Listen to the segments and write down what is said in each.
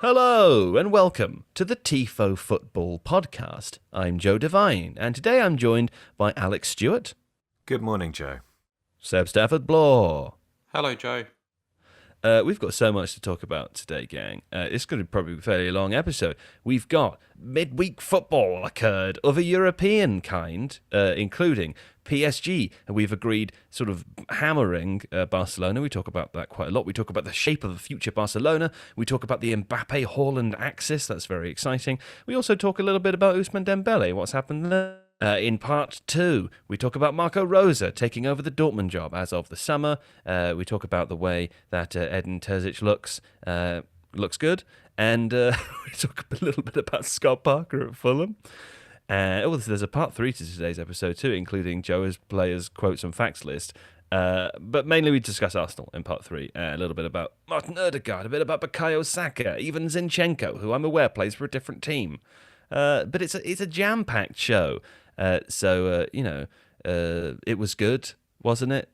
Hello and welcome to the Tifo Football Podcast. I'm Joe Devine, and today I'm joined by Alex Stewart. Good morning, Joe. Seb Stafford Blaw. Hello, Joe. We've got so much to talk about today, gang. It's going to probably be a fairly long episode. We've got midweek football occurred of a European kind, including PSG. And we've agreed sort of hammering Barcelona. We talk about that quite a lot. We talk about the shape of the future Barcelona. We talk about the Mbappe Haaland axis. That's very exciting. We also talk a little bit about Ousmane Dembele, what's happened there. In part 2, we talk about Marco Rose taking over the Dortmund job as of the summer. We talk about the way that Edin Terzic looks good. And we talk a little bit about Scott Parker at Fulham. There's a part 3 to today's episode too, including Joe's players, quotes and facts list. But mainly we discuss Arsenal in part 3. A little bit about Martin Odegaard, a bit about Bukayo Saka, even Zinchenko, who I'm aware plays for a different team. But it's a jam-packed show. It was good, wasn't it,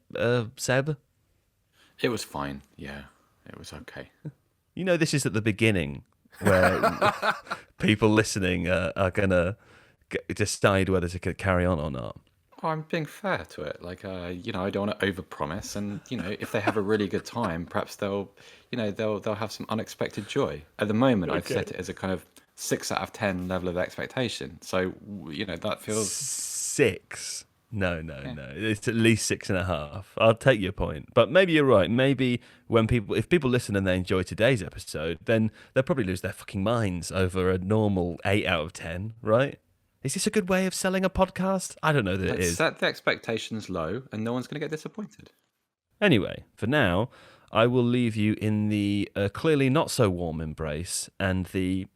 Seb? It was fine, yeah. It was okay. You know, this is at the beginning where people listening are going to decide whether to carry on or not. Oh, I'm being fair to it. I don't want to overpromise, and if they have a really good time, perhaps they'll have some unexpected joy. At the moment, I've set it as a kind of 6 out of 10 level of expectation. So that feels 6. No. It's at least 6.5. I'll take your point, but maybe you're right. Maybe if people listen and they enjoy today's episode, then they'll probably lose their fucking minds over a normal 8 out of 10, right? Is this a good way of selling a podcast? I don't know that it is. Set the expectations low, and no one's going to get disappointed. Anyway, for now, I will leave you in the clearly not so warm embrace and the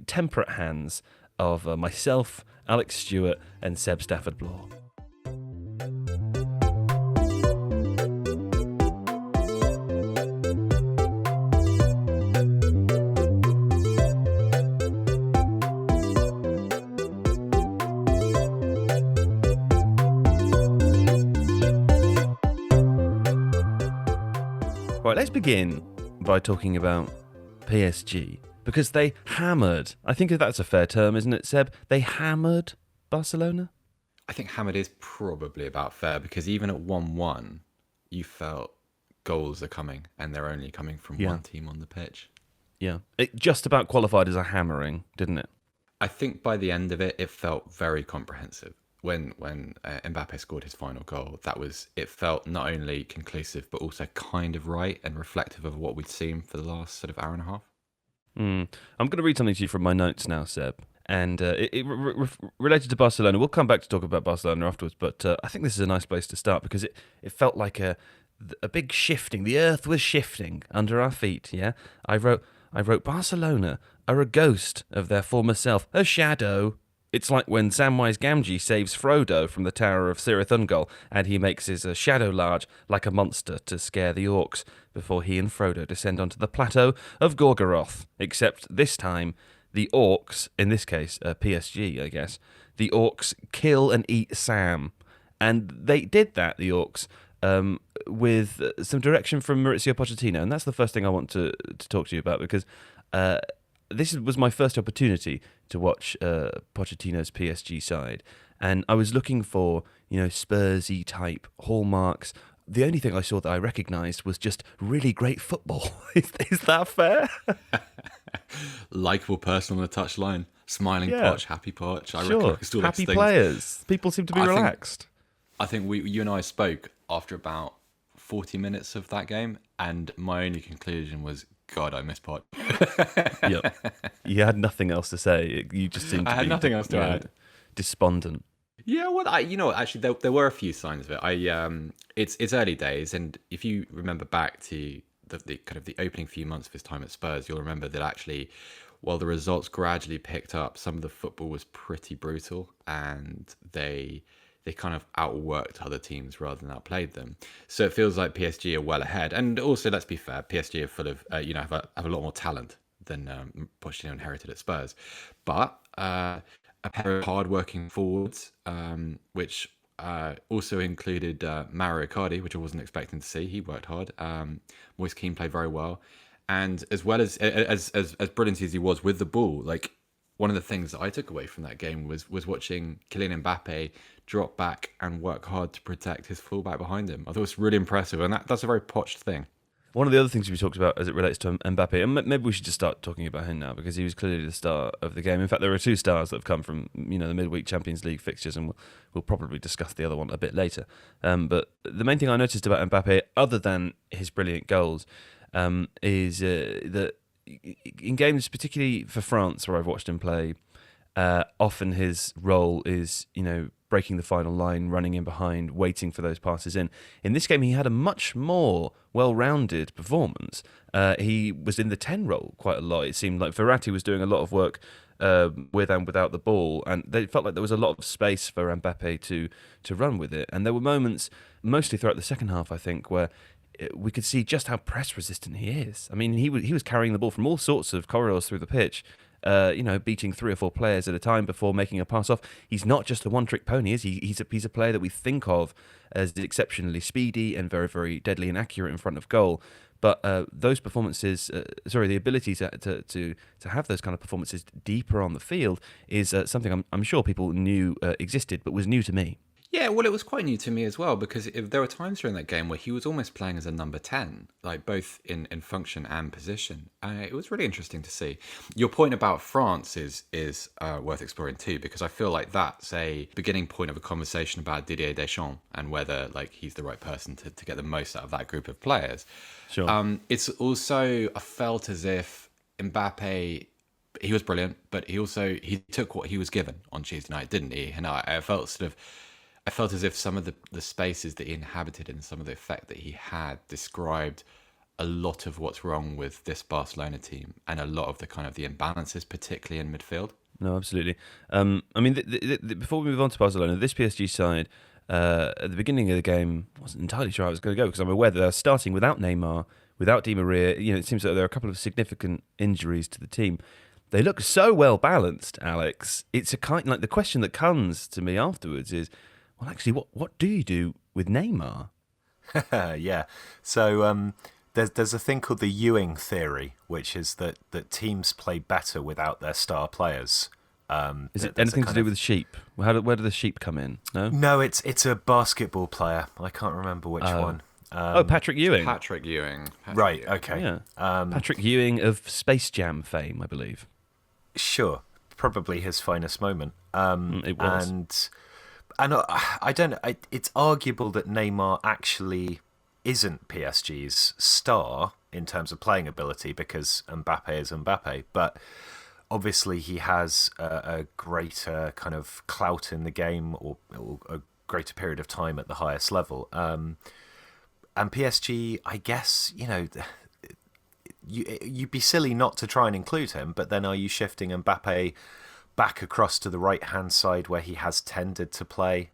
temperate hands of myself, Alex Stewart, and Seb Stafford Blaw. Right, let's begin by talking about PSG, because they hammered, I think that's a fair term, isn't it, Seb? They hammered Barcelona? I think hammered is probably about fair, because even at 1-1, you felt goals are coming, and they're only coming from one team on the pitch. Yeah, it just about qualified as a hammering, didn't it? I think by the end of it, it felt very comprehensive. When Mbappe scored his final goal, it felt not only conclusive, but also kind of right and reflective of what we'd seen for the last sort of hour and a half. I'm going to read something to you from my notes now, Seb. And related to Barcelona. We'll come back to talk about Barcelona afterwards, but I think this is a nice place to start because it felt like a big shifting. The earth was shifting under our feet, yeah? I wrote Barcelona are a ghost of their former self, a shadow. It's like when Samwise Gamgee saves Frodo from the Tower of Cirith Ungol, and he makes his shadow large like a monster to scare the Orcs before he and Frodo descend onto the plateau of Gorgoroth. Except this time, the Orcs, in this case PSG, I guess, the Orcs kill and eat Sam. And they did that, the Orcs, with some direction from Mauricio Pochettino. And that's the first thing I want to talk to you about, because this was my first opportunity to watch Pochettino's PSG side, and I was looking for, Spursy type hallmarks. The only thing I saw that I recognised was just really great football. Is that fair? Likeable person on the touchline, smiling Poch, happy Poch. I recognised all those happy things. Players. People seem to be relaxed. I think you and I spoke after about 40 minutes of that game, and my only conclusion was, God, I miss Poch. Yep. You had nothing else to say. You just seemed to I had nothing else to add. Despondent. Yeah, well, actually, there were a few signs of it. It's early days, and if you remember back to the kind of the opening few months of his time at Spurs, you'll remember that actually, while the results gradually picked up, some of the football was pretty brutal, and they kind of outworked other teams rather than outplayed them. So it feels like PSG are well ahead. And also, let's be fair, PSG are full of, have a lot more talent than Pochettino inherited at Spurs. But a pair of hard-working forwards, which also included Mauro Icardi, which I wasn't expecting to see. He worked hard. Moise Kean played very well. And as well as brilliant as he was with the ball, like one of the things that I took away from that game was watching Kylian Mbappe drop back and work hard to protect his fullback behind him. I thought it was really impressive, and that's a very Poch thing. One of the other things we talked about as it relates to Mbappe, and maybe we should just start talking about him now because he was clearly the star of the game. In fact, there are two stars that have come from the midweek Champions League fixtures, and we'll probably discuss the other one a bit later. But the main thing I noticed about Mbappe, other than his brilliant goals, is that in games, particularly for France, where I've watched him play, often his role is breaking the final line, running in behind, waiting for those passes in. In this game, he had a much more well-rounded performance. He was in the 10 role quite a lot. It seemed like Verratti was doing a lot of work with and without the ball, and they felt like there was a lot of space for Mbappe to run with it. And there were moments, mostly throughout the second half, I think, where we could see just how press resistant he is. I mean, he was carrying the ball from all sorts of corridors through the pitch, beating 3 or 4 players at a time before making a pass off. He's not just a one-trick pony, is he? He's a player that we think of as exceptionally speedy and very, very deadly and accurate in front of goal. But those performances, the ability to have those kind of performances deeper on the field is something I'm sure people knew existed, but was new to me. Yeah, well, it was quite new to me as well, because there were times during that game where he was almost playing as a number 10, like both in function and position. It was really interesting to see. Your point about France is worth exploring too, because I feel like that's a beginning point of a conversation about Didier Deschamps and whether he's the right person to get the most out of that group of players. Sure. It's also, I felt as if Mbappe, he was brilliant, but he took what he was given on Tuesday night, didn't he? And I felt as if some of the spaces that he inhabited and some of the effect that he had described a lot of what's wrong with this Barcelona team and a lot of the kind of the imbalances, particularly in midfield. No, absolutely. Before we move on to Barcelona, this PSG side, at the beginning of the game, I wasn't entirely sure how it was going to go because I'm aware that they're starting without Neymar, without Di Maria. It seems that there are a couple of significant injuries to the team. They look so well balanced, Alex. It's a kind the question that comes to me afterwards is, well, actually, what do you do with Neymar? Yeah. So there's a thing called the Ewing theory, which is that teams play better without their star players. Is it anything to do with sheep? Where do the sheep come in? No, it's a basketball player. I can't remember which one. Patrick Ewing. Patrick Ewing. Right. Okay. Yeah. Patrick Ewing of Space Jam fame, I believe. Sure. Probably his finest moment. It was. And I don't. It's arguable that Neymar actually isn't PSG's star in terms of playing ability because Mbappe is Mbappe, but obviously he has a greater kind of clout in the game or a greater period of time at the highest level. And PSG, I guess, you'd be silly not to try and include him, but then are you shifting Mbappe back across to the right-hand side where he has tended to play?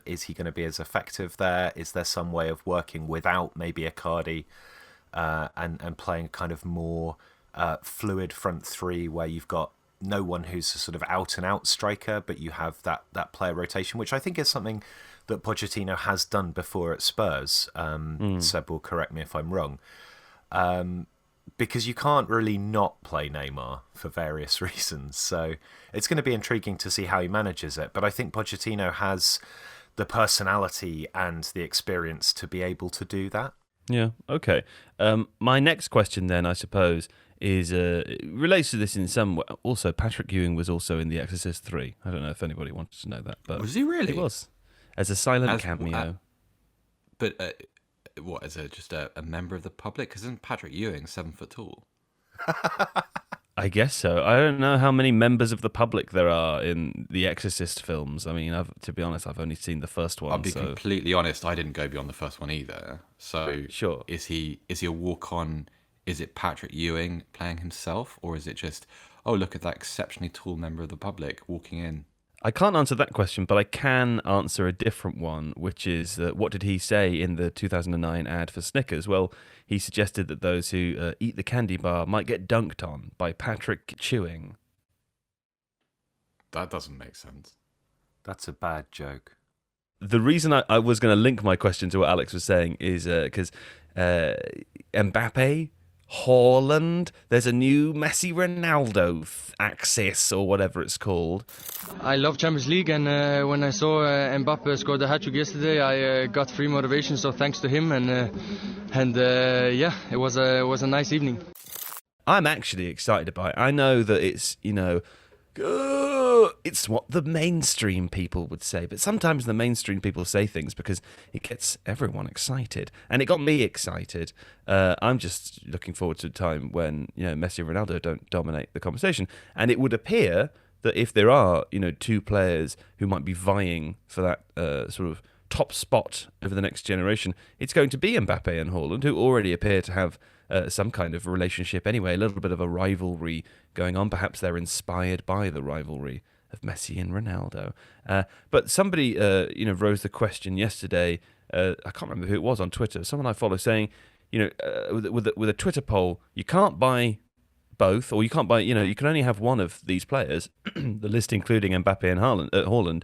Is he going to be as effective there? Is there some way of working without maybe Icardi and playing kind of more fluid front three where you've got no one who's a sort of out-and-out striker, but you have that player rotation, which I think is something that Pochettino has done before at Spurs. Seb will correct me if I'm wrong. Because you can't really not play Neymar for various reasons. So it's going to be intriguing to see how he manages it. But I think Pochettino has the personality and the experience to be able to do that. Yeah, okay. My next question then, I suppose, is relates to this in some way. Also, Patrick Ewing was also in The Exorcist 3. I don't know if anybody wanted to know that. But was he really? He was. As a silent cameo. What, as just a member of the public? Because isn't Patrick Ewing 7 foot tall? I guess so. I don't know how many members of the public there are in the Exorcist films. I mean, to be honest, I've only seen the first one. I'll be completely honest, I didn't go beyond the first one either. So sure. Is he a walk-on? Is it Patrick Ewing playing himself? Or is it just, oh, look at that exceptionally tall member of the public walking in? I can't answer that question, but I can answer a different one, which is what did he say in the 2009 ad for Snickers? Well, he suggested that those who eat the candy bar might get dunked on by Patrick Chewing. That doesn't make sense. That's a bad joke. The reason I was going to link my question to what Alex was saying is because Mbappe, Haaland. There's a new Messi Ronaldo axis or whatever it's called. I love Champions League, and when I saw Mbappe score the hat-trick yesterday, I got free motivation. So thanks to him, and yeah, it was a nice evening. I'm actually excited by it. I know that it's, it's what the mainstream people would say, but sometimes the mainstream people say things because it gets everyone excited, and it got me excited. I'm just looking forward to a time when Messi and Ronaldo don't dominate the conversation, and it would appear that if there are two players who might be vying for that sort of top spot over the next generation, it's going to be Mbappe and Haaland, who already appear to have some kind of relationship anyway, a little bit of a rivalry going on. Perhaps they're inspired by the rivalry of Messi and Ronaldo. But somebody, rose the question yesterday. I can't remember who it was on Twitter. Someone I follow saying, with a Twitter poll, you can't buy both, or you can't buy. You can only have one of these players. The list including Mbappe and Haaland.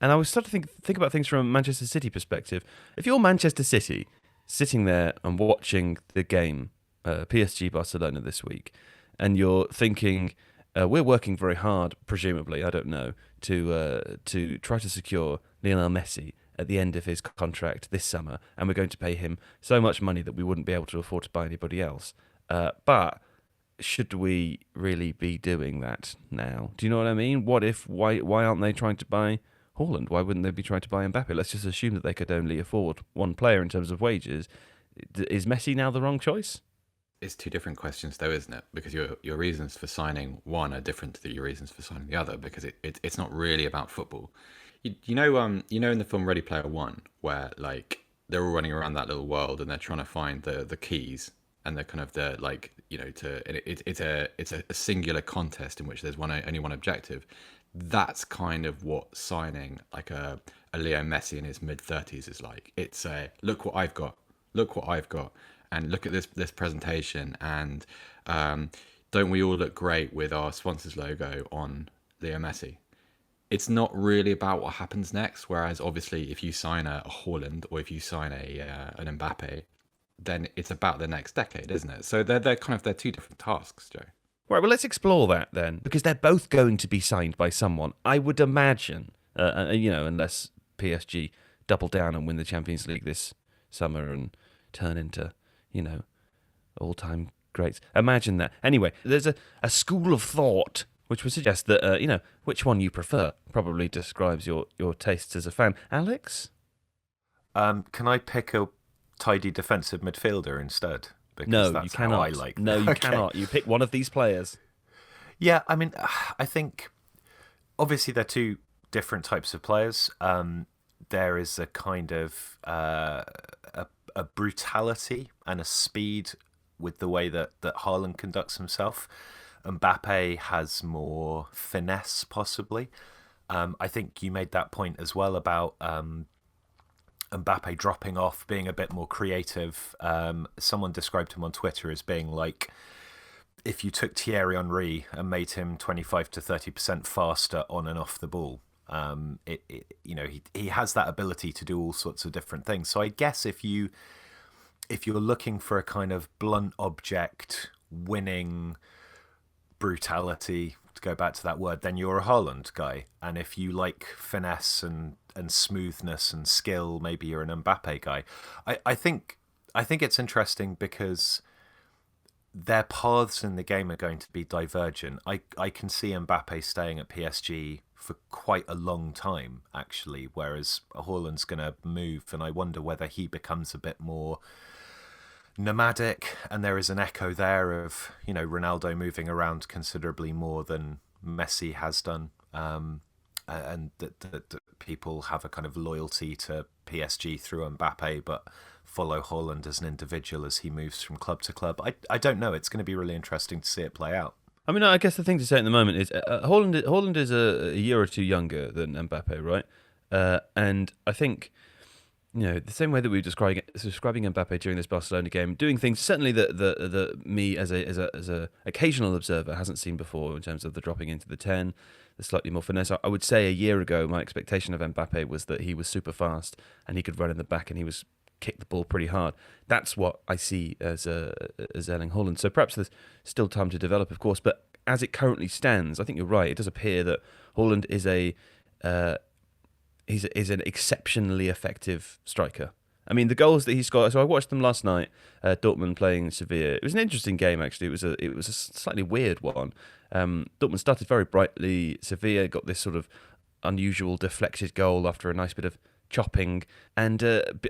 And I was starting to think about things from a Manchester City perspective. If you're Manchester City, sitting there and watching the game, PSG Barcelona this week, and you're thinking, we're working very hard, presumably, I don't know, to try to secure Lionel Messi at the end of his contract this summer, and we're going to pay him so much money that we wouldn't be able to afford to buy anybody else. But should we really be doing that now? Do you know what I mean? Why aren't they trying to buy Haaland? Why wouldn't they be trying to buy Mbappe? Let's just assume that they could only afford one player in terms of wages. Is Messi now the wrong choice? It's two different questions, though, isn't it? Because your reasons for signing one are different to your reasons for signing the other. Because it's not really about football. You know in the film Ready Player One, where like they're all running around that little world and they're trying to find the keys, and they're kind of it's a singular contest in which there's only one objective. That's kind of what signing like a Leo Messi in his mid-30s is like. It's look what I've got, and look at this presentation, and don't we all look great with our sponsors logo on Leo Messi? It's not really about what happens next. Whereas obviously, if you sign a Haaland or if you sign an Mbappe, then it's about the next decade, isn't it? So they're two different tasks, Joe. Right, well, let's explore that then, because they're both going to be signed by someone, I would imagine, unless PSG double down and win the Champions League this summer and turn into, all-time greats. Imagine that. Anyway, there's a school of thought which would suggest that, which one you prefer probably describes your tastes as a fan. Alex? Can I pick a tidy defensive midfielder instead? Because no, that's you cannot. How I like them. No, you Okay. cannot. You pick one of these players. Yeah, I mean, I think obviously they're two different types of players. There is a kind of a brutality and a speed with the way that Haaland conducts himself. Mbappe has more finesse, possibly. I think you made that point as well about Mbappe dropping off, being a bit more creative. Someone described him on Twitter as being like if you took Thierry Henry and made him 25 to 30% faster on and off the ball. He has that ability to do all sorts of different things. So I guess if you're looking for a kind of blunt object, winning brutality, to go back to that word, then you're a Haaland guy. And if you like finesse and smoothness and skill, maybe you're an Mbappe guy. I think it's interesting because their paths in the game are going to be divergent. I can see Mbappe staying at PSG for quite a long time, actually, whereas Haaland's going to move, and I wonder whether he becomes a bit more nomadic, and there is an echo there of Ronaldo moving around considerably more than Messi has done, and that people have a kind of loyalty to PSG through Mbappe, but follow Haaland as an individual as he moves from club to club. I don't know. It's going to be really interesting to see it play out. I mean, I guess the thing to say at the moment is Haaland is a year or two younger than Mbappe, right? And I think, the same way that we were describing Mbappe during this Barcelona game, doing things certainly that me as a occasional observer hasn't seen before in terms of the dropping into the 10, the slightly more finesse. I would say a year ago, my expectation of Mbappe was that he was super fast and he could run in the back and he was kick the ball pretty hard. That's what I see as Erling Haaland. So perhaps there's still time to develop, of course, but as it currently stands, I think you're right. It does appear that Haaland is he's an exceptionally effective striker. I mean, the goals that he scored. So I watched them last night. Dortmund playing Sevilla. It was an interesting game, actually. It was a slightly weird one. Dortmund started very brightly. Sevilla got this sort of unusual deflected goal after a nice bit of chopping, and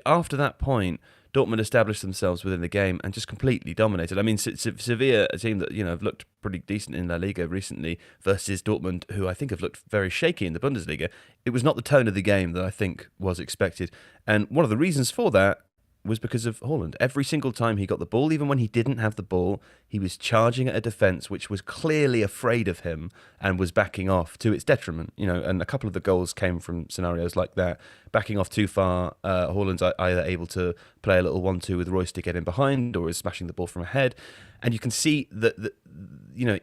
after that point, Dortmund established themselves within the game and just completely dominated. I mean, Sevilla, a team that have looked pretty decent in La Liga recently, versus Dortmund, who I think have looked very shaky in the Bundesliga. It was not the tone of the game that I think was expected, and one of the reasons for that was because of Haaland. Every single time he got the ball, even when he didn't have the ball, he was charging at a defence which was clearly afraid of him and was backing off to its detriment. And a couple of the goals came from scenarios like that. Backing off too far, Haaland's either able to play a little 1-2 with Royce to get in behind, or is smashing the ball from ahead. And you can see that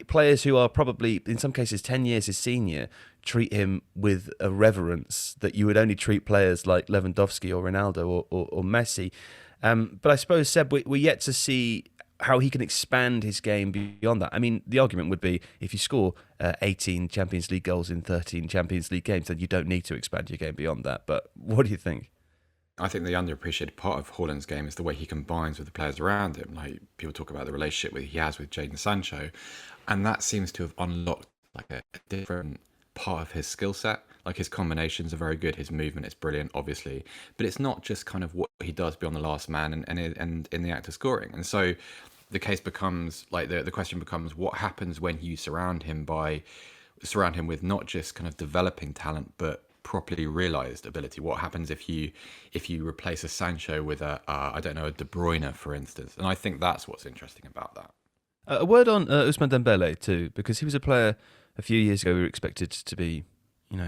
players who are probably, in some cases, 10 years his senior, treat him with a reverence that you would only treat players like Lewandowski or Ronaldo or Messi. But I suppose, Seb, we're yet to see how he can expand his game beyond that. I mean, the argument would be if you score 18 Champions League goals in 13 Champions League games, then you don't need to expand your game beyond that. But what do you think? I think the underappreciated part of Haaland's game is the way he combines with the players around him. Like, people talk about the relationship he has with Jadon Sancho, and that seems to have unlocked like a different part of his skill set. Like, his combinations are very good, his movement is brilliant, obviously, but it's not just kind of what he does beyond the last man and in the act of scoring. And so the case becomes like the question becomes, what happens when you surround him with not just kind of developing talent but properly realized ability? What happens if you replace a Sancho with a De Bruyne, for instance? And I think that's what's interesting about that. A word on Ousmane Dembele too, because he was a player a few years ago we were expected to be,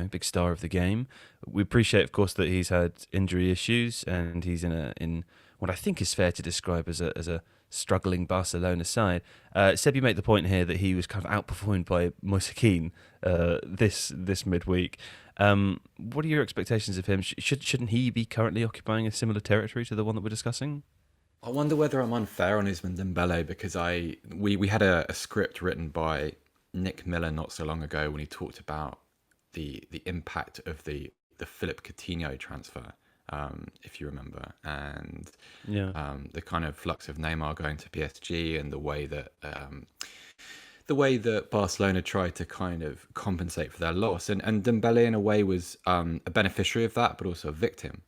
big star of the game. We appreciate, of course, that he's had injury issues and he's in what I think is fair to describe as a struggling Barcelona side. Seb, you make the point here that he was kind of outperformed by Moise Kean this midweek. What are your expectations of him? Shouldn't he be currently occupying a similar territory to the one that we're discussing? I wonder whether I'm unfair on Ousmane Dembele, because we had a script written by Nick Miller not so long ago when he talked about the impact of the Philippe Coutinho transfer, if you remember, and the kind of flux of Neymar going to PSG and the way that Barcelona tried to kind of compensate for their loss, and Dembele in a way was a beneficiary of that, but also a victim.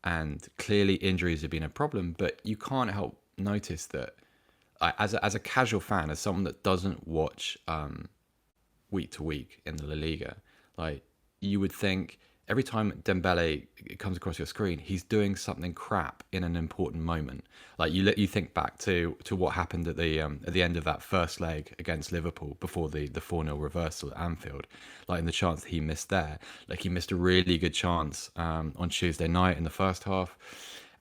And clearly injuries have been a problem, but you can't help notice that as a casual fan, as someone that doesn't watch week to week in the La Liga, like, you would think every time Dembele comes across your screen, he's doing something crap in an important moment. Like, you think back to what happened at the end of that first leg against Liverpool before the 4-0 reversal at Anfield. Like, in the chance that he missed there, like, he missed a really good chance on Tuesday night in the first half,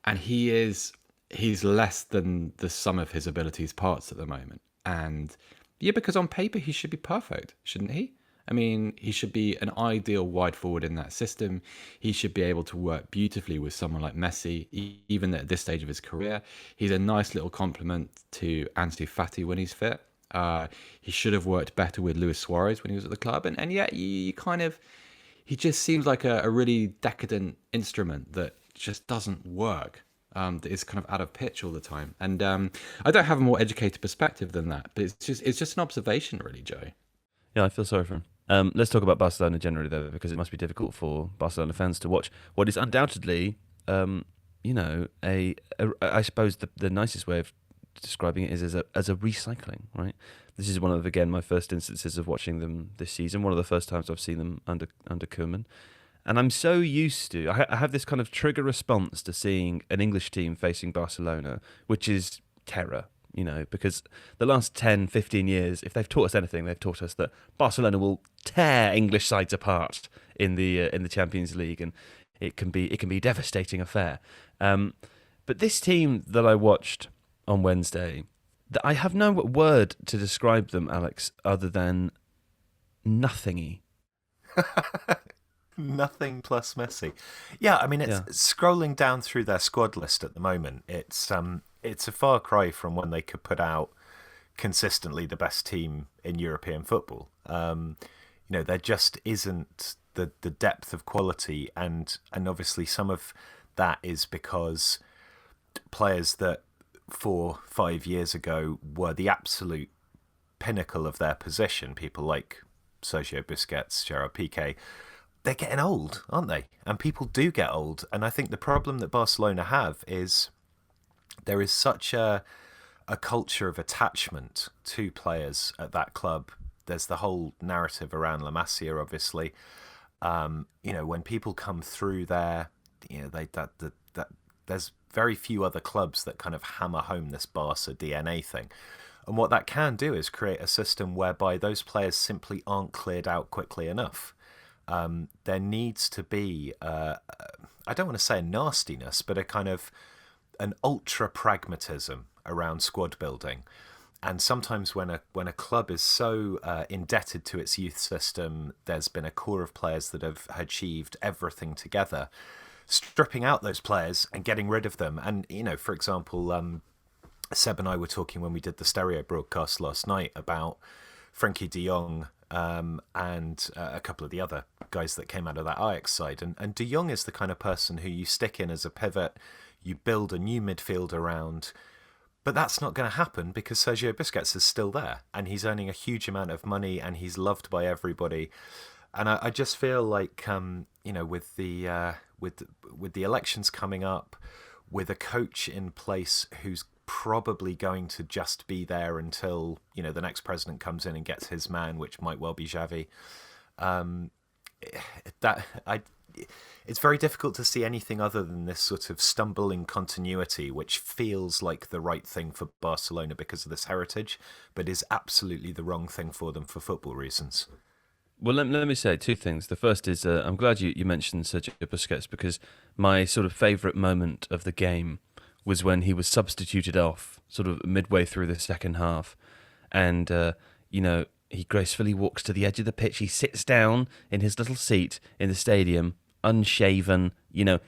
and he's less than the sum of his abilities parts at the moment. And yeah, because on paper he should be perfect, shouldn't he? I mean, he should be an ideal wide forward in that system. He should be able to work beautifully with someone like Messi, even at this stage of his career. He's a nice little complement to Ansu Fati when he's fit. He should have worked better with Luis Suarez when he was at the club. And yet he just seems like a really decadent instrument that just doesn't work. That is kind of out of pitch all the time. And I don't have a more educated perspective than that, but it's just an observation, really, Joe. Yeah, I feel sorry for him. Let's talk about Barcelona generally, though, because it must be difficult for Barcelona fans to watch what is undoubtedly, I suppose the nicest way of describing it is as a recycling, right? This is one of, again, my first instances of watching them this season. One of the first times I've seen them under Koeman. And I'm so used to, I have this kind of trigger response to seeing an English team facing Barcelona, which is terror. Because the last 10, 15 years, if they've taught us anything, they've taught us that Barcelona will tear English sides apart in the Champions League, and it can be a devastating affair. But this team that I watched on Wednesday, I have no word to describe them, Alex, other than nothingy. Nothing plus Messi. Yeah, I mean, it's Yeah. scrolling down through their squad list at the moment. It's a far cry from when they could put out consistently the best team in European football. There just isn't the depth of quality, and obviously some of that is because players that 4-5 years ago were the absolute pinnacle of their position, people like Sergio Busquets, Gerard Piqué, they're getting old, aren't they? And people do get old. And I think the problem that Barcelona have is there is such a culture of attachment to players at that club. There's the whole narrative around La Masia, obviously. When people come through there, there's very few other clubs that kind of hammer home this Barca DNA thing. And what that can do is create a system whereby those players simply aren't cleared out quickly enough. There needs to be, I don't want to say a nastiness, but a kind of an ultra pragmatism around squad building. And sometimes when a club is so indebted to its youth system, there's been a core of players that have achieved everything together. Stripping out those players and getting rid of them. And, for example, Seb and I were talking when we did the stereo broadcast last night about Frenkie de Jong and a couple of the other guys that came out of that Ajax side. And de Jong is the kind of person who you stick in as a pivot, you build a new midfield around, but that's not going to happen because Sergio Busquets is still there and he's earning a huge amount of money and he's loved by everybody. And I just feel like, with the elections coming up, with a coach in place who's probably going to just be there until the next president comes in and gets his man, which might well be Xavi. It's very difficult to see anything other than this sort of stumbling continuity, which feels like the right thing for Barcelona because of this heritage, but is absolutely the wrong thing for them for football reasons. Well, let me say two things. The first is I'm glad you mentioned Sergio Busquets because my sort of favourite moment of the game was when he was substituted off sort of midway through the second half. And, he gracefully walks to the edge of the pitch. He sits down in his little seat in the stadium, unshaven.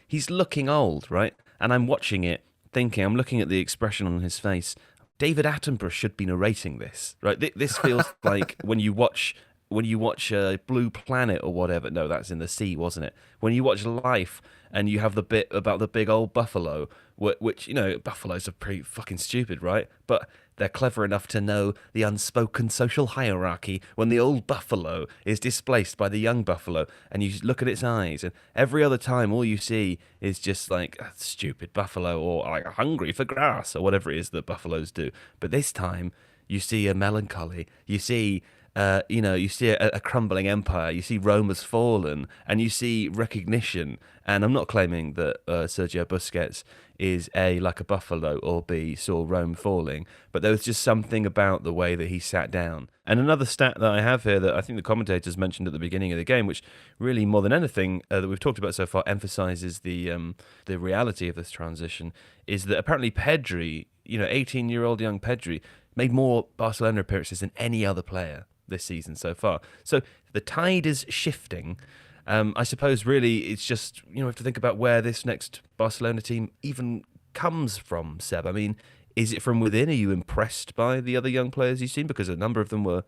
He's looking old, right? And I'm watching it thinking, I'm looking at the expression on his face. David Attenborough should be narrating this, right? This feels like when you watch Blue Planet or whatever. No, that's in the sea, wasn't it? When you watch Life and you have the bit about the big old buffalo, which, buffaloes are pretty fucking stupid, right? But they're clever enough to know the unspoken social hierarchy when the old buffalo is displaced by the young buffalo and you look at its eyes and every other time all you see is just like a stupid buffalo or like hungry for grass or whatever it is that buffaloes do. But this time you see a melancholy, you see you see a crumbling empire, you see Rome has fallen, and you see recognition. And I'm not claiming that Sergio Busquets is A, like a buffalo, or B, saw Rome falling, but there was just something about the way that he sat down. And another stat that I have here that I think the commentators mentioned at the beginning of the game, which really more than anything that we've talked about so far emphasises the reality of this transition, is that apparently Pedri, 18-year-old young Pedri, made more Barcelona appearances than any other player this season so far. So the tide is shifting. I suppose really it's just, we have to think about where this next Barcelona team even comes from, Seb. I mean, is it from within? Are you impressed by the other young players you've seen? Because a number of them were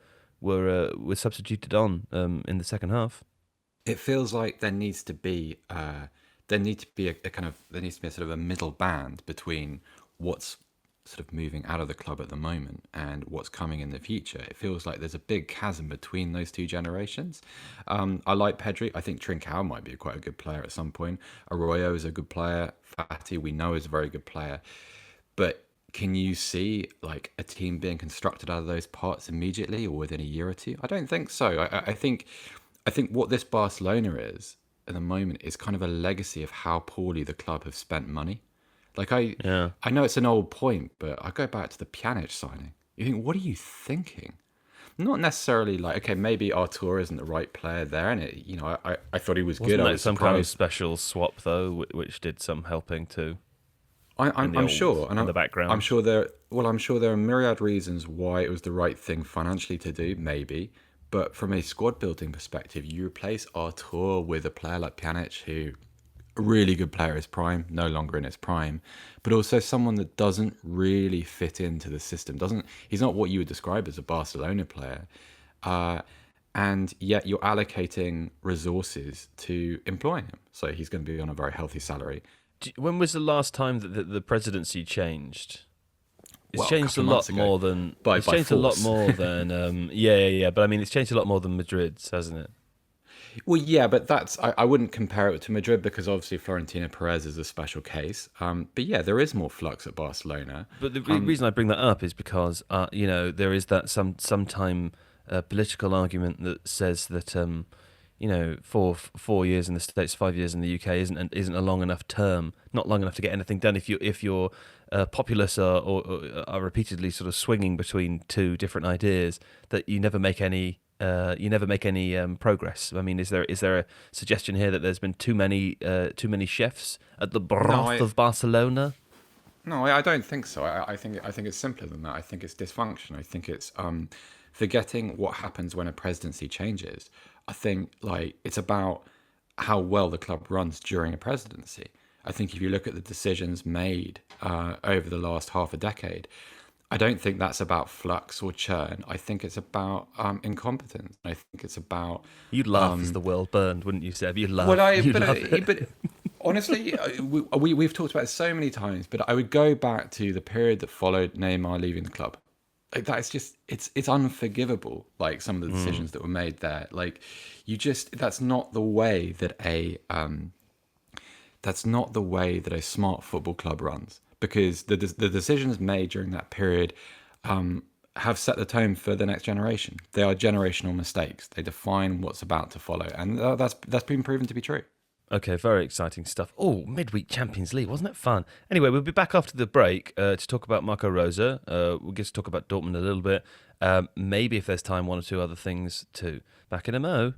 substituted on in the second half. It feels like there needs to be a sort of a middle band between what's sort of moving out of the club at the moment and what's coming in the future. It feels like there's a big chasm between those two generations. I like Pedri. I think Trincao might be quite a good player at some point. Arroyo is a good player. Fati, we know, is a very good player. But can you see like a team being constructed out of those parts immediately or within a year or two? I don't think so. I think what this Barcelona is at the moment is kind of a legacy of how poorly the club have spent money. Like I know it's an old point, but I go back to the Pjanic signing. You think, what are you thinking? Not necessarily like, okay, maybe Artur isn't the right player there, and I thought he was good. Wasn't that some kind of special swap though, which did some helping too? I'm sure, and in the background, I'm sure there are myriad reasons why it was the right thing financially to do, maybe, But from a squad building perspective, you replace Artur with a player like Pjanic, who a really good player at his prime, no longer in his prime, but also someone that doesn't really fit into the system. He's not what you would describe as a Barcelona player. And yet you're allocating resources to employing him. So he's going to be on a very healthy salary. When was the last time that the presidency changed? It's Well, changed a lot more than it's changed a lot more than yeah. But I mean, it's changed a lot more than Madrid's, hasn't it? Well, yeah, but I wouldn't compare it to Madrid because obviously Florentino Perez is a special case. But yeah, there is more flux at Barcelona. But the reason I bring that up is because there is that sometime political argument that says that 4 years in the States, 5 years in the UK isn't a long enough term, not long enough to get anything done. If your populace are repeatedly sort of swinging between two different ideas, that you never make any progress. I mean, is there a suggestion here that there's been too many chefs at the broth of Barcelona? No, I don't think so. I think it's simpler than that. I think it's dysfunction. I think it's forgetting what happens when a presidency changes. I think it's about how well the club runs during a presidency. I think if you look at the decisions made over the last half a decade, I don't think that's about flux or churn. I think it's about incompetence. I think it's about... You'd laugh as the world burned, wouldn't you, Seb? You'd laugh. But honestly, we've talked about it so many times, but I would go back to the period that followed Neymar leaving the club. That's just it's unforgivable. Some of the decisions that were made there. That's not the way that a smart football club runs. Because the decisions made during that period have set the tone for the next generation. They are generational mistakes. They define what's about to follow, and that's been proven to be true. Okay, very exciting stuff. Oh, midweek Champions League, wasn't it fun? Anyway, we'll be back after the break to talk about Marco Rosa. We'll get to talk about Dortmund a little bit. Maybe if there's time, one or two other things too. Back in a mo.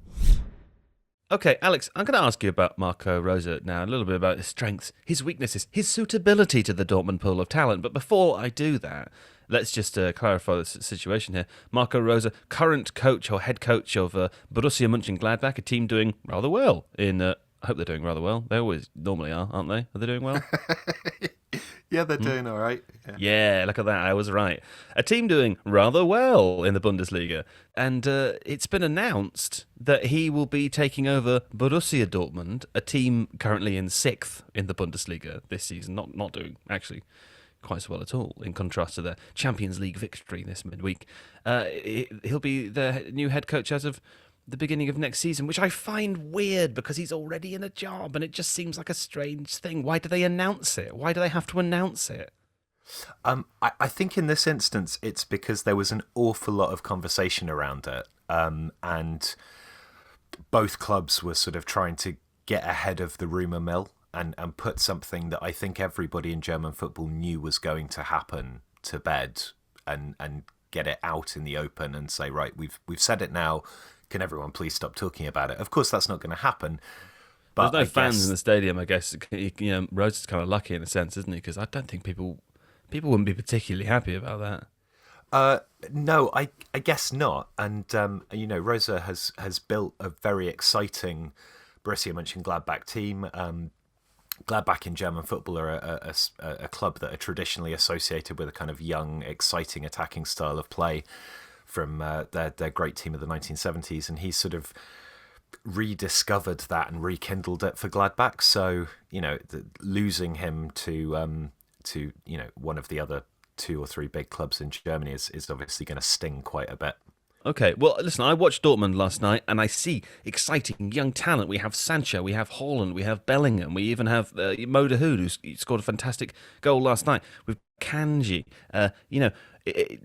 Okay, Alex, I'm going to ask you about Marco Rosa now, a little bit about his strengths, his weaknesses, his suitability to the Dortmund pool of talent. But before I do that, let's just clarify the situation here. Marco Rosa, current coach or head coach of Borussia Mönchengladbach, a team doing rather well in... I hope they're doing rather well. They always normally are, aren't they? Are they doing well? Yeah, they're doing all right. Yeah, look at that. I was right. A team doing rather well in the Bundesliga. And it's been announced that he will be taking over Borussia Dortmund, a team currently in 6th in the Bundesliga this season. Not doing, actually, quite so well at all, in contrast to their Champions League victory this midweek. He'll be the new head coach as of the beginning of next season, which I find weird because he's already in a job and it just seems like a strange thing. Why do they announce it? Why do they have to announce it? I think in this instance, it's because there was an awful lot of conversation around it. And both clubs were sort of trying to get ahead of the rumour mill and put something that I think everybody in German football knew was going to happen to bed and get it out in the open and say, right, we've said it now. Can everyone please stop talking about it? Of course, that's not going to happen. But there's no fans in the stadium, I guess. Rosa's kind of lucky in a sense, isn't he? Because I don't think people wouldn't be particularly happy about that. No, I guess not. And Rosa has built a very exciting Borussia Mönchengladbach team. Gladbach in German football are a club that are traditionally associated with a kind of young, exciting attacking style of play from their great team of the 1970s, and he's sort of rediscovered that and rekindled it for Gladbach. So losing him to one of the other 2 or 3 big clubs in Germany is obviously going to sting quite a bit. Okay, well, listen, I watched Dortmund last night and I see exciting young talent. We have Sancho, we have Haaland, we have Bellingham, we even have Mo Dahoud, who scored a fantastic goal last night. We've Kanji.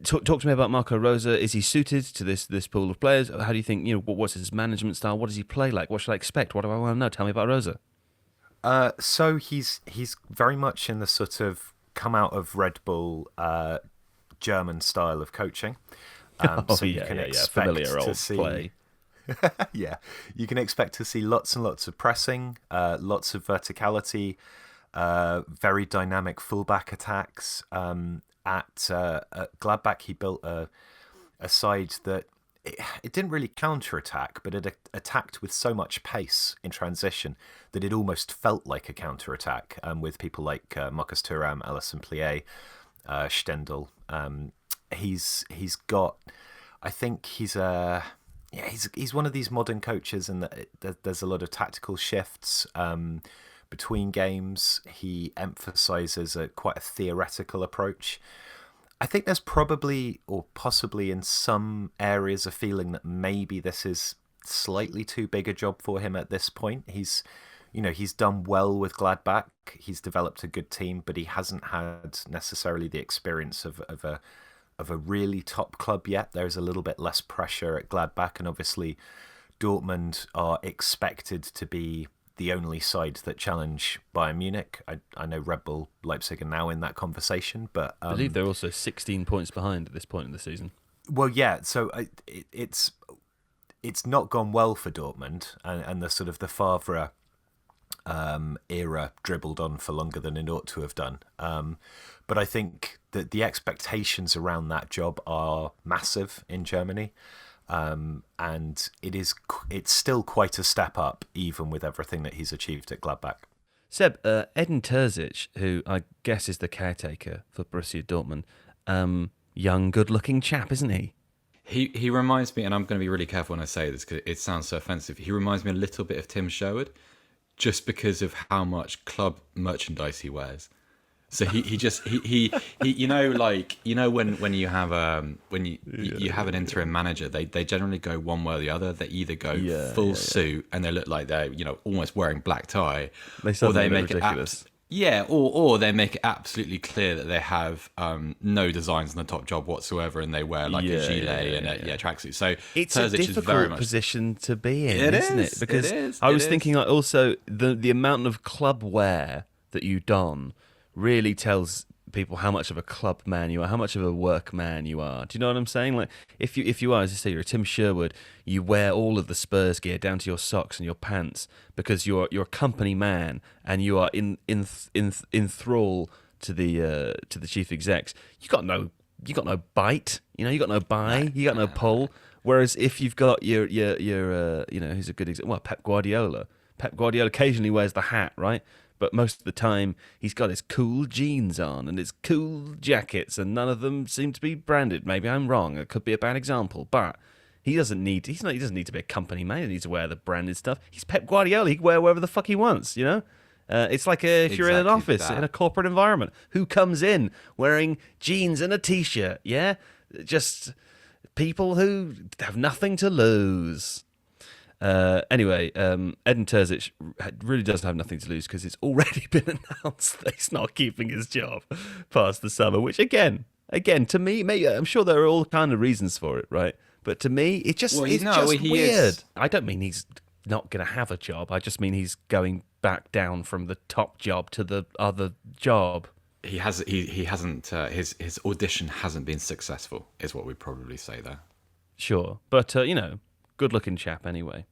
Talk to me about Marco Rosa. Is he suited to this pool of players? How do you think, what's his management style? What does he play like? What should I expect? What do I want to know? Tell me about Rosa. So he's very much in the sort of come out of Red Bull German style of coaching. You can expect familiar old to see play. Yeah, you can expect to see lots and lots of pressing, lots of verticality, very dynamic fullback attacks. At Gladbach, he built a side that it didn't really counterattack, but it attacked with so much pace in transition that it almost felt like a counterattack. With people like Marcus Thuram, Alisson Plié, Stendel. He's got. I think he's he's one of these modern coaches, and there's a lot of tactical shifts between games. He emphasizes quite a theoretical approach. I think there's probably, or possibly in some areas, a feeling that maybe this is slightly too big a job for him at this point. He's done well with Gladbach. He's developed a good team, but he hasn't had necessarily the experience of a really top club yet. There's a little bit less pressure at Gladbach, and obviously Dortmund are expected to be the only side that challenge Bayern Munich. I know Red Bull Leipzig are now in that conversation, but I believe they're also 16 points behind at this point in the season. Well, yeah, so it's not gone well for Dortmund, and the sort of the Favre era dribbled on for longer than it ought to have done. But I think that the expectations around that job are massive in Germany. And it's still quite a step up, even with everything that he's achieved at Gladbach. Seb, Edin Terzic, who I guess is the caretaker for Borussia Dortmund, young, good-looking chap, isn't he? He reminds me, and I'm going to be really careful when I say this because it sounds so offensive. He reminds me a little bit of Tim Sherwood, just because of how much club merchandise he wears. So he you know, like, you know, when you have you have an interim manager, they generally go one way or the other. They either go full suit and they look like they're, you know, almost wearing black tie, or they make it ridiculous. Or they make it absolutely clear that they have no designs on the top job whatsoever, and they wear like a gilet and a tracksuit. So it's Terzic a difficult is very much position to be in, isn't it? Because I was thinking, like, also the amount of club wear that you don really tells people how much of a club man you are, how much of a work man you are. Do you know what I'm saying? Like, if you are, as I say, you're a Tim Sherwood, you wear all of the Spurs gear down to your socks and your pants because you're a company man and you are in thrall to the chief execs. You got no bite, you know, you got no buy, you got no pull. Whereas if you've got your you know, who's a good example? Well, Pep Guardiola. Pep Guardiola occasionally wears the hat, right? But most of the time, he's got his cool jeans on and his cool jackets, and none of them seem to be branded. Maybe I'm wrong. It could be a bad example, but he doesn't need to be a company man. He needs to wear the branded stuff. He's Pep Guardiola. He can wear whatever the fuck he wants, you know? It's like if you're in an office, in a corporate environment. Who comes in wearing jeans and a T-shirt, yeah? Just people who have nothing to lose. Anyway, Edin Terzic really does have nothing to lose because it's already been announced that he's not keeping his job past the summer, which again, to me, maybe, I'm sure there are all kind of reasons for it, right? But to me, it's just weird. I don't mean he's not going to have a job. I just mean he's going back down from the top job to the other job. He hasn't. His audition hasn't been successful, is what we'd probably say there. Sure, but you know, good-looking chap anyway.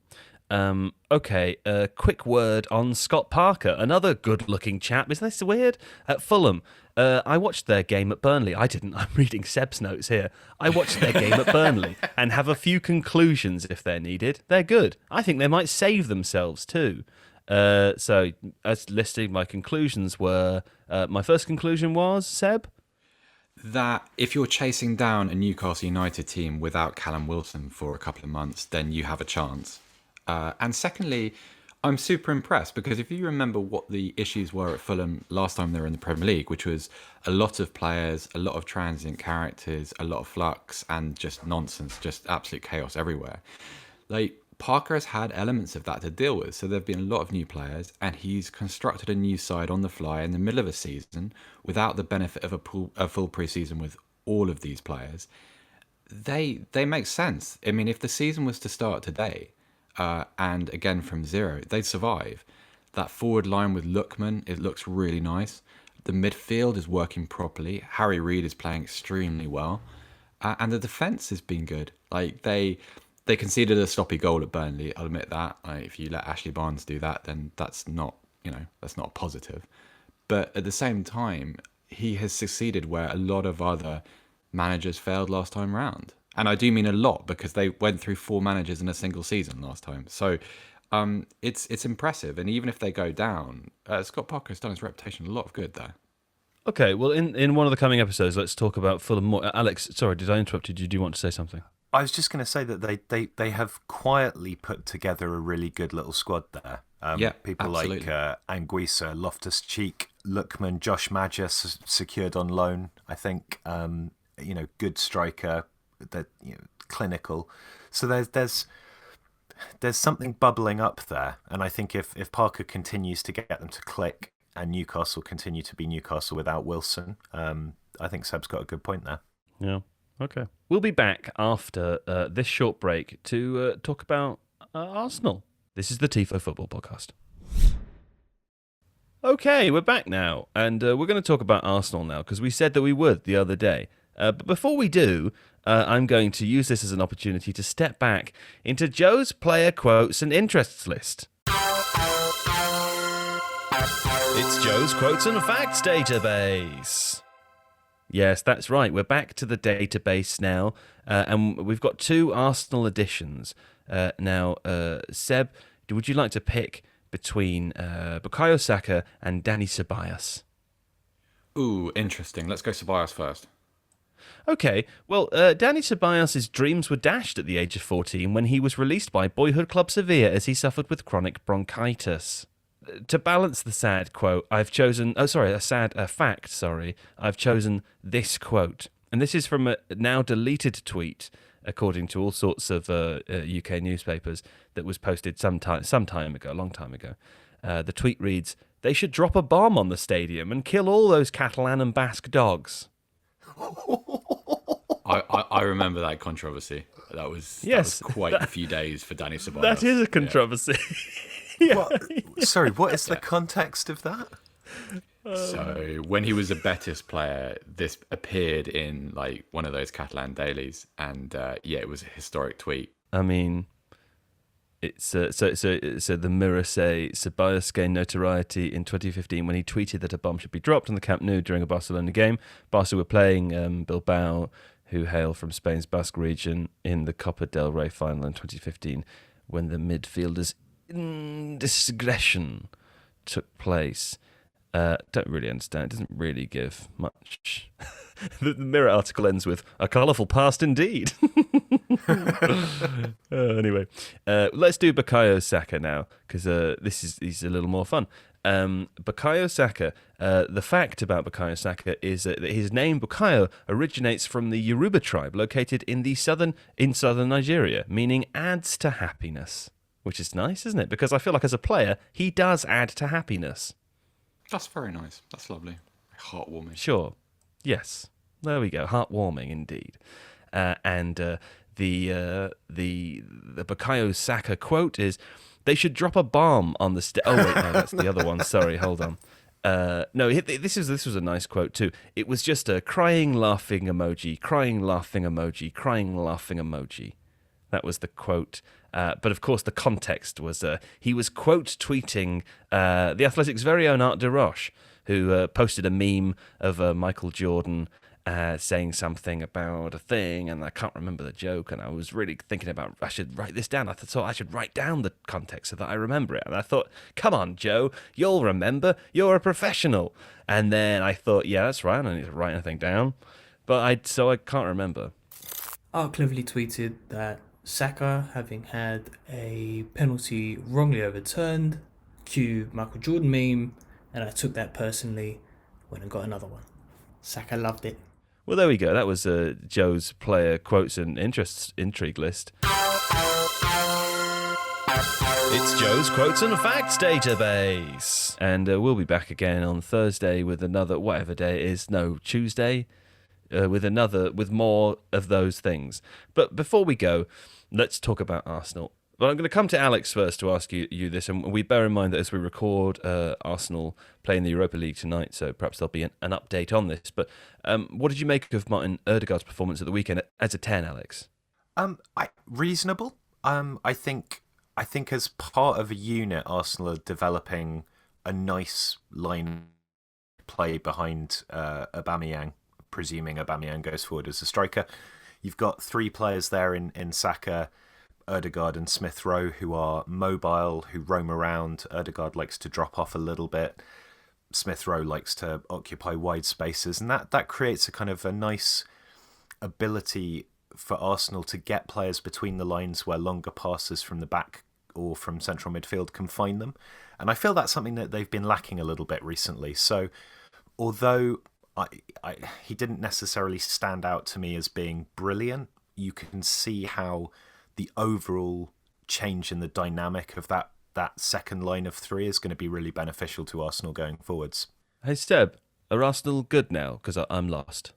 Okay, a quick word on Scott Parker, another good-looking chap. Isn't this weird? At Fulham, I watched their game at Burnley. I didn't. I'm reading Seb's notes here. I watched their game at Burnley and have a few conclusions if they're needed. They're good. I think they might save themselves too. So, as listing my conclusions were, my first conclusion was, Seb? That if you're chasing down a Newcastle United team without Callum Wilson for a couple of months, then you have a chance. And secondly, I'm super impressed because if you remember what the issues were at Fulham last time they were in the Premier League, which was a lot of players, a lot of transient characters, a lot of flux, and just nonsense, just absolute chaos everywhere. Like, Parker has had elements of that to deal with. So there have been a lot of new players, and he's constructed a new side on the fly in the middle of a season without the benefit of a full pre-season with all of these players. They make sense. I mean, if the season was to start today, and again from zero, they'd survive. That forward line with Lookman, it looks really nice. The midfield is working properly. Harry Reid is playing extremely well. And the defence has been good. Like, they conceded a sloppy goal at Burnley. I'll admit that. If you let Ashley Barnes do that, then that's not a positive. But at the same time, he has succeeded where a lot of other managers failed last time round. And I do mean a lot, because they went through 4 managers in a single season last time. So it's impressive. And even if they go down, Scott Parker's done his reputation a lot of good there. Okay, well, in one of the coming episodes, let's talk about Fulham more. Alex, sorry, did I interrupt you? Did you want to say something? I was just going to say that they have quietly put together a really good little squad there. People absolutely. like Anguissa, Loftus-Cheek, Lookman, Josh Maja secured on loan. I think good striker, that clinical. So there's something bubbling up there, and I think if Parker continues to get them to click, and Newcastle continue to be Newcastle without Wilson, I think Seb's got a good point there. Yeah. Okay. We'll be back after this short break to talk about Arsenal. This is the Tifo Football Podcast. Okay, we're back now, and we're going to talk about Arsenal now, because we said that we would the other day. But before we do, I'm going to use this as an opportunity to step back into Joe's player quotes and interests list. It's Joe's Quotes and Facts database. Yes, that's right. We're back to the database now, and we've got 2 Arsenal editions. Now, Seb, would you like to pick between Bukayo Saka and Dani Ceballos? Ooh, interesting. Let's go Ceballos first. Okay, well, Dani Ceballos' dreams were dashed at the age of 14 when he was released by boyhood club Sevilla as he suffered with chronic bronchitis. To balance the sad quote, I've chosen... I've chosen this quote. And this is from a now deleted tweet, according to all sorts of UK newspapers, that was posted some time ago, a long time ago. The tweet reads, "They should drop a bomb on the stadium and kill all those Catalan and Basque dogs." I remember that controversy. That was quite a few days for Dani Ceballos. That is a controversy. Sorry, what is the context of that? So when he was a Betis player, this appeared in like one of those Catalan dailies, and it was a historic tweet. I mean, it's so the Mirror say Ceballos gained notoriety in 2015 when he tweeted that a bomb should be dropped on the Camp Nou during a Barcelona game. Barca were playing Bilbao, who hail from Spain's Basque region, in the Copa del Rey final in 2015, when the midfielders' indiscretion took place. Don't really understand. It doesn't really give much. The Mirror article ends with "a colourful past indeed." Anyway, let's do Bukayo Saka now, because he's a little more fun. Bukayo Saka. The fact about Bukayo Saka is that his name Bukayo originates from the Yoruba tribe located in southern Nigeria, meaning adds to happiness, which is nice, isn't it? Because I feel like as a player, he does add to happiness. That's very nice. That's lovely. Heartwarming. Sure. Yes. There we go. Heartwarming indeed. And the Bukayo Saka quote is, "They should drop a bomb on the Oh wait, no, that's the other one. Sorry, hold on. No, this was a nice quote too. It was just a crying, laughing emoji, crying, laughing emoji, crying, laughing emoji. That was the quote. But of course, the context was he was quote tweeting the Athletic's very own Art de Roche, who posted a meme of Michael Jordan saying something about a thing, and I can't remember the joke. And I was really thinking about I should write this down. I thought I should write down the context so that I remember it. And I thought, come on, Joe, you'll remember. You're a professional. And then I thought, yeah, that's right. I don't need to write anything down. But I can't remember. Art cleverly tweeted that Saka, having had a penalty wrongly overturned, cue Michael Jordan meme, and I took that personally, went and got another one. Saka loved it. Well, there we go. That was Joe's player quotes and interests intrigue list. It's Joe's Quotes and Facts database. And we'll be back again on Thursday with another, whatever day it is, no, Tuesday, with more of those things. But before we go, let's talk about Arsenal. But I'm going to come to Alex first to ask you this, and we bear in mind that as we record, Arsenal play in the Europa League tonight, so perhaps there'll be an update on this. But what did you make of Martin Odegaard's performance at the weekend as a 10, Alex? Reasonable. I think as part of a unit, Arsenal are developing a nice line play behind Aubameyang, presuming Aubameyang goes forward as a striker. you've got three players there in Saka, Odegaard and Smith Rowe, who are mobile, who roam around. Odegaard likes to drop off a little bit. Smith Rowe likes to occupy wide spaces, and that creates a kind of a nice ability for Arsenal to get players between the lines where longer passes from the back or from central midfield can find them. And I feel that's something that they've been lacking a little bit recently. So although he didn't necessarily stand out to me as being brilliant, you can see how the overall change in the dynamic of that second line of three is going to be really beneficial to Arsenal going forwards. Hey Seb, are Arsenal good now? Because I'm lost.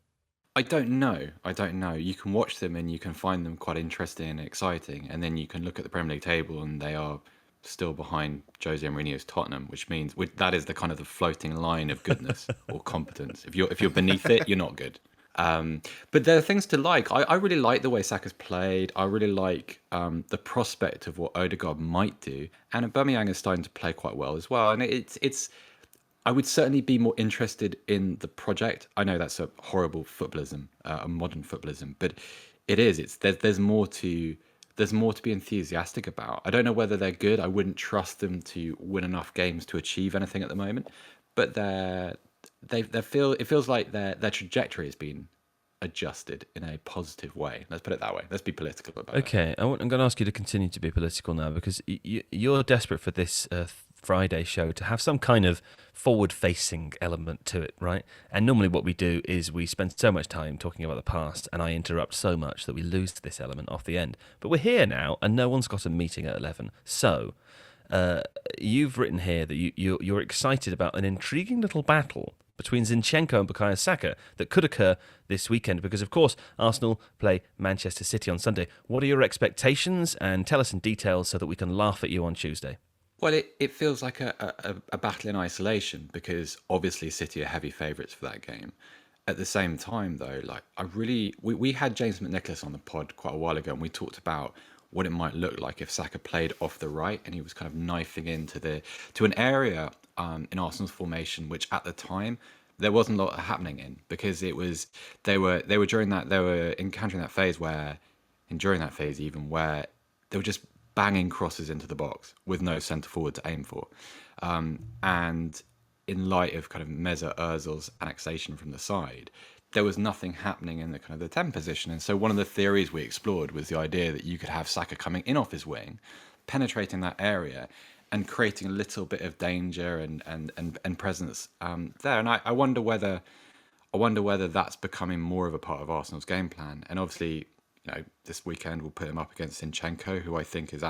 I don't know. You can watch them and you can find them quite interesting and exciting, and then you can look at the Premier League table and they are still behind Jose Mourinho's Tottenham, which means that is the kind of the floating line of goodness or competence. If you're beneath it, you're not good. But there are things to like. I really like the way Saka's played. I really like the prospect of what Odegaard might do, and Aubameyang is starting to play quite well as well. And it's. I would certainly be more interested in the project. I know that's a horrible footballism, a modern footballism, but it is. There's more to be enthusiastic about. I don't know whether they're good. I wouldn't trust them to win enough games to achieve anything at the moment, but it feels like their trajectory has been adjusted in a positive way. Let's put it that way. Let's be political about it. Okay, I'm going to ask you to continue to be political now, because you're desperate for this Friday show to have some kind of forward-facing element to it, right? And normally what we do is we spend so much time talking about the past, and I interrupt so much that we lose this element off the end. But we're here now, and no one's got a meeting at 11. So you've written here that you're excited about an intriguing little battle between Zinchenko and Bukayo Saka that could occur this weekend, because of course Arsenal play Manchester City on Sunday. What are your expectations? And tell us in detail so that we can laugh at you on Tuesday. Well, it feels like a battle in isolation, because obviously City are heavy favourites for that game. At the same time, though, we had James McNicholas on the pod quite a while ago, and we talked about what it might look like if Saka played off the right and he was kind of knifing into to an area in Arsenal's formation, which at the time there wasn't a lot happening in, because they were encountering that phase where they were just banging crosses into the box with no centre forward to aim for, and in light of kind of Mesut Ozil's annexation from the side, there was nothing happening in the kind of the 10 position. And so one of the theories we explored was the idea that you could have Saka coming in off his wing, penetrating that area, and creating a little bit of danger and presence there. And I wonder whether that's becoming more of a part of Arsenal's game plan. And obviously, this weekend we'll put him up against Zinchenko, who I think is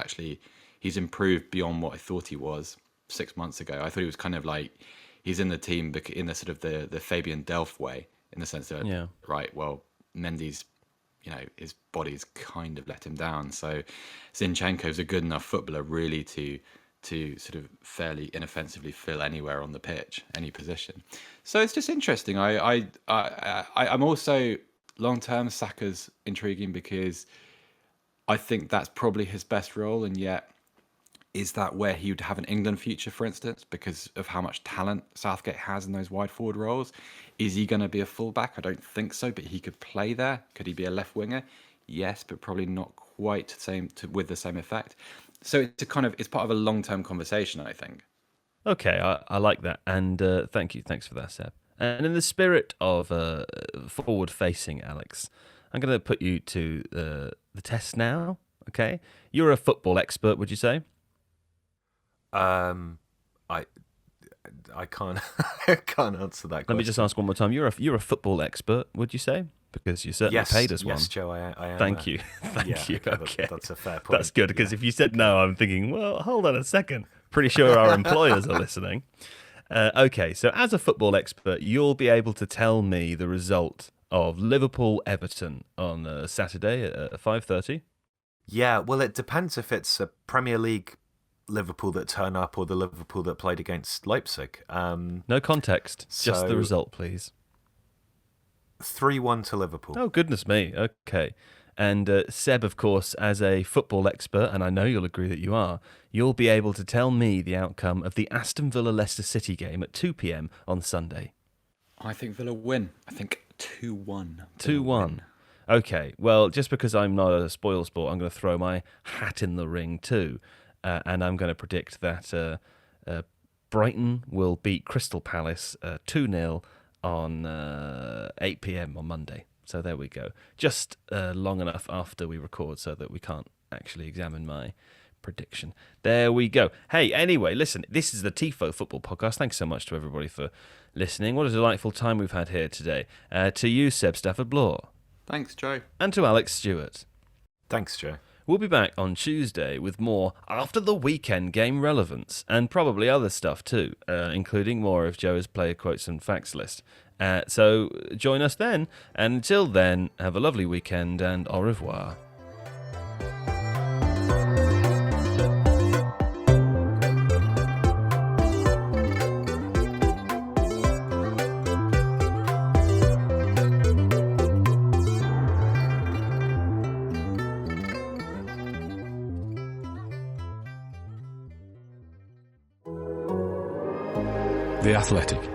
he's improved beyond what I thought he was 6 months ago. I thought he was kind of like, he's in the team in the sort of the Fabian Delph way, in the sense that, right, well, Mendy's, his body's kind of let him down. So Zinchenko's a good enough footballer really to sort of fairly inoffensively fill anywhere on the pitch, any position. So it's just interesting. I'm also, long-term, Saka's intriguing, because I think that's probably his best role, and yet is that where he would have an England future, for instance, because of how much talent Southgate has in those wide forward roles? Is he going to be a fullback? I don't think so, but he could play there. Could he be a left winger? Yes, but probably not quite with the same effect. So it's part of a long-term conversation, I think. Okay, I like that, and thank you. Thanks for that, Seb. And in the spirit of forward-facing, Alex, I'm going to put you to the test now. Okay, you're a football expert, would you say? I can't I can't answer that question. Let me just ask one more time. You're a football expert, would you say? Because you certainly paid us one. Yes, Joe, I am. Thank you. Thank you. Okay. That's a fair point. That's good, because if you said no, I'm thinking, well, hold on a second. Pretty sure our employers are listening. Okay, so as a football expert, you'll be able to tell me the result of Liverpool-Everton on Saturday at 5:30. Yeah, well, it depends if it's a Premier League Liverpool that turn up or the Liverpool that played against Leipzig. No context, just the result, please. 3-1 to Liverpool. Oh, goodness me. Okay. And Seb, of course, as a football expert, and I know you'll agree that you are, you'll be able to tell me the outcome of the Aston Villa-Leicester City game at 2 p.m. on Sunday. I think Villa win. I think 2-1. 2-1. Okay, well, just because I'm not a spoil sport, I'm going to throw my hat in the ring too. And I'm going to predict that Brighton will beat Crystal Palace 2-0 on 8 p.m. on Monday. So there we go. Just long enough after we record so that we can't actually examine my prediction. There we go. Hey, anyway, listen, this is the Tifo Football Podcast. Thanks so much to everybody for listening. What a delightful time we've had here today. To you, Seb Stafford-Bloor. Thanks, Joe. And to Alex Stewart. Thanks, Joe. We'll be back on Tuesday with more after the weekend game relevance and probably other stuff too, including more of Joe's player quotes and facts list. So join us then. And until then, have a lovely weekend and au revoir. The Athletic.